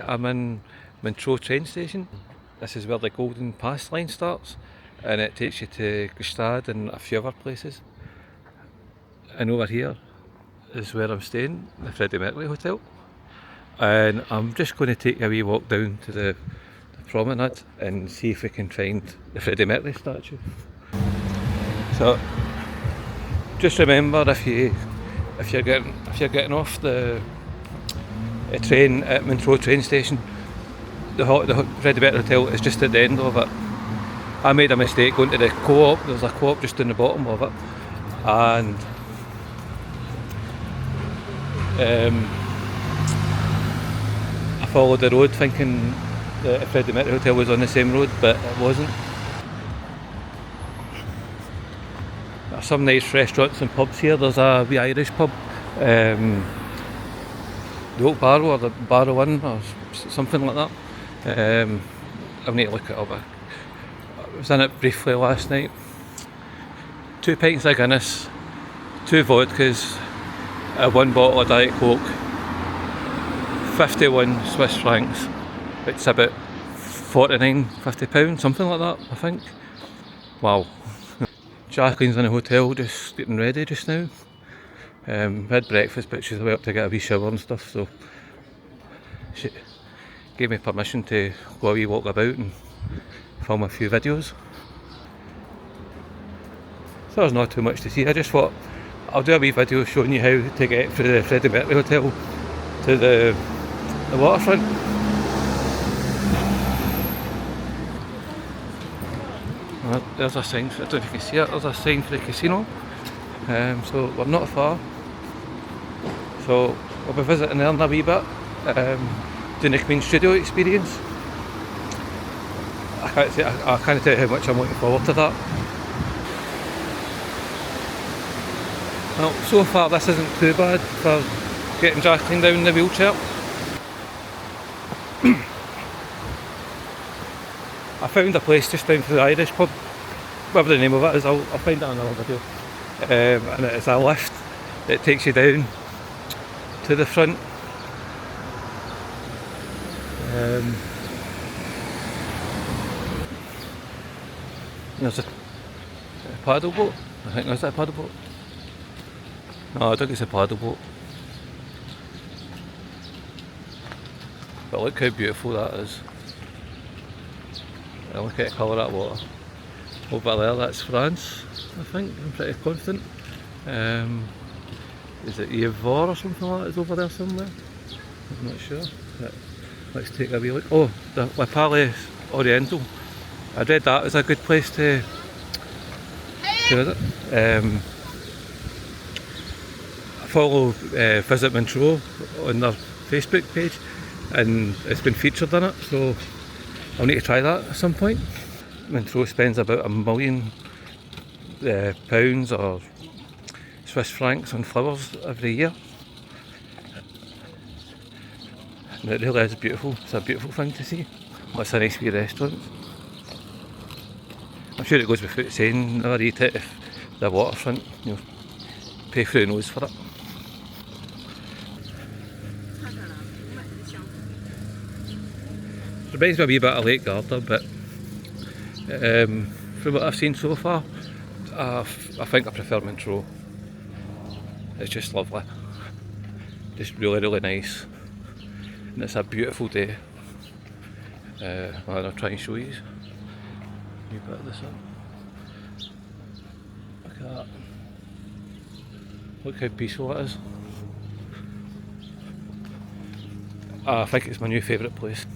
I'm in Montreux train station. This is where the Golden Pass line starts, and it takes you to Gstaad and a few other places. And over here is where I'm staying, the Freddie Mercury Hotel. And I'm just going to take a wee walk down to the promenade and see if we can find the Freddie Mercury statue. So just remember, if you're getting off the train at Montreux train station, the Freddie Mercury Hotel is just at the end of it. I made a mistake going to the co-op. There's a co-op just in the bottom of it, and I followed the road thinking the Freddie Mercury Hotel was on the same road, but it wasn't. There's some nice restaurants and pubs here. There's a wee Irish pub, the Oak Barrow or the Barrow Inn or something like that. I need to look it up. I was in it briefly last night. 2 pints of Guinness, 2 vodkas, 1 bottle of Diet Coke, 51 Swiss francs. It's about £49–50, something like that, I think. Wow. Jacqueline's in the hotel just getting ready just now. We had breakfast, but she's away up to get a wee shower and stuff, so she gave me permission to go a wee walk about and film a few videos. So there's not too much to see. I just thought I'll do a wee video showing you how to get from the Freddie Mercury Hotel to the waterfront. There's a sign, I don't know if you can see it, there's a sign for the casino. So we're not far. So we'll be visiting there in a wee bit, doing the Queen Studio experience. I can't tell you how much I'm looking forward to that. Well, so far this isn't too bad for getting Jacqueline down in the wheelchair. I found a place just down to the Irish pub, whatever the name of it is, I'll find it in another video. And it's a lift that takes you down to the front. There's a paddle boat. I think there's a paddle boat. No, I think it's a paddle boat. But look how beautiful that is. And look at the colour of that water. Over there, that's France, I think. I'm pretty confident. Is it Yvor or something like that is over there somewhere? I'm not sure. But let's take a wee look. Oh, the La Palais Oriental. I read that was a good place to visit. I follow Visit Montreux on their Facebook page, and it's been featured in it, so I'll need to try that at some point. Montreux spends about £1 million pounds or Swiss francs on flowers every year. And it really is beautiful. It's a beautiful thing to see. It's a nice wee restaurant. I'm sure it goes without saying, never eat it if the waterfront, pay through the nose for it. It reminds me a wee bit of Lake Geneva, but from what I've seen so far, I think I prefer Montreux. It's just lovely, just really, really nice, and it's a beautiful day. I'll try and show you a wee bit of this up. Look at that. Look how peaceful it is. I think it's my new favourite place.